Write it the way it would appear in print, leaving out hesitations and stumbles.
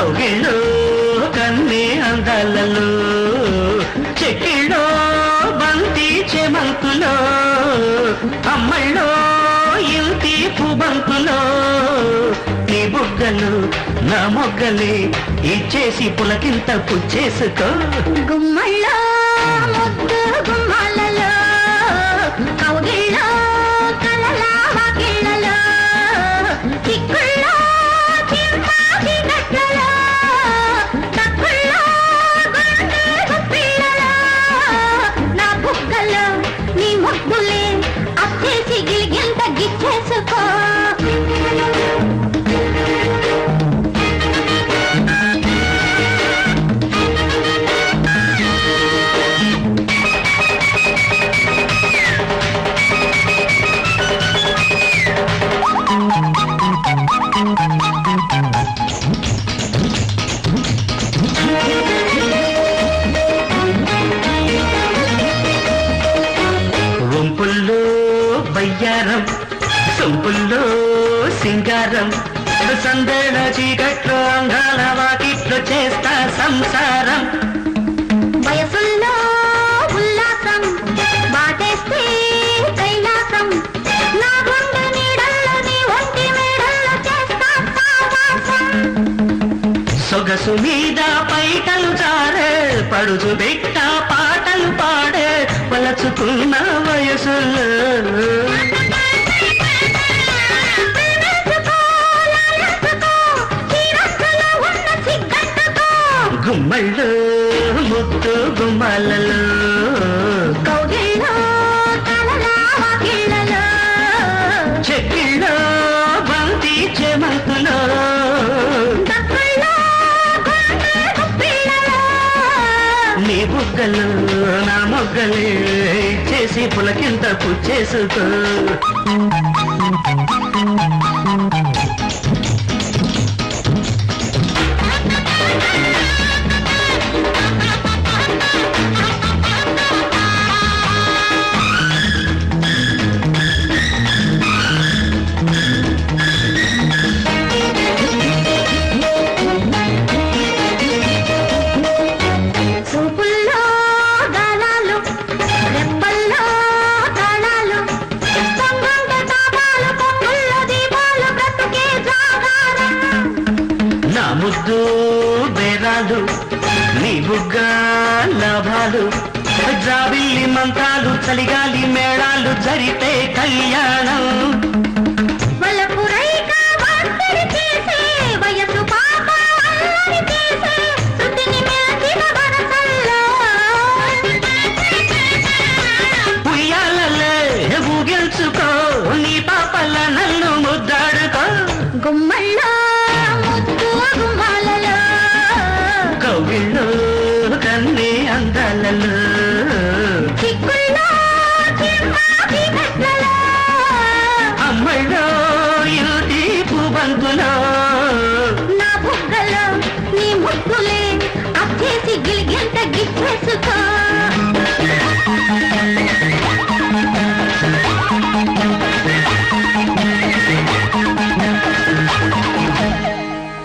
కౌగిళ్ళో కన్నే అందాలలో చెక్కిళ్ళో బంతి చెమంతులో అమ్మళ్ళో ఇంటి పుబంతులో నీ బుగ్గలు నా మొగ్గలే ఇచ్చేసి పులకింత పుచ్చేసుకో గుమ్మళ్ళో ముద్దు గుమ్మాలలో కౌగిళ్ళో కలల వాకిళ్ళలో చిక్కుళ్ళో చింపాది గట్లలో తక్కుళ్ళో గుండె గుప్పిళ్ళలో నా బుగ్గలో నీ ముగ్గులే అచ్చేసి గిలిగింత గిచ్చేసుకో వంపుల్లో బయ్యారం సొంపుల్లో సింగారం సందడ చీకట్లో అంగాల వాకిట్లో చేస్తా సంసారం వయసుల్లో ఉల్లాసం బాటేస్తే కైలాసం నా గుండె నీడల్లో నీ ఒంటి మేడల్లో చేస్తా సావాసం సొగసు మీద పైటలు చారే పడుచు బిట్ట పాటలు పాడే పలచుకున్న వయసులో గుమ్మళ్ళు ముద్దు గుమ్మలలో కౌగిళ్ళో కలల వాకిళ్ళలో చెక్కిళ్ళో బంతి చెమంతులో తక్కుళ్ళో గుండె గుప్పిళ్ళలో నీ బుగ్గలు నా మొగ్గలే చేసి పులకింత పుచ్చేసుకో చూపుల్లో గాలాలు రెప్పల్లో తాళాలు పొంగుంట తాపాలు పొంగుల్లో దీపాలు బ్రతుకే జాగారం నా ముద్దు బేరాలు నీ బుగ్గ లాభాలు జాబిల్లి మంత్రాలు చలిగాలి మేళాలు జరిపే కళ్యాణం వలపు రైక వార్తలు చేసే వయసు పాప అల్లరి చేసే శృతిని మెల్చిన వరసల్లో ఉయ్యాలలే ఊగిల్చుకో నీ పాపల నన్ను ముద్దాడుకో గుమ్మల్లో ముద్దు గుమ్మాలలో కౌగిళ్ళు కన్నే అందాలలో చిక్కుల్లో చింపాది గట్లలో అమ్మళ్ళో ఇంటి పుబంతులో నా బుగ్గలో నీ ముగ్గులే అచ్చేసి గిలిగింత గిచ్చేసుకో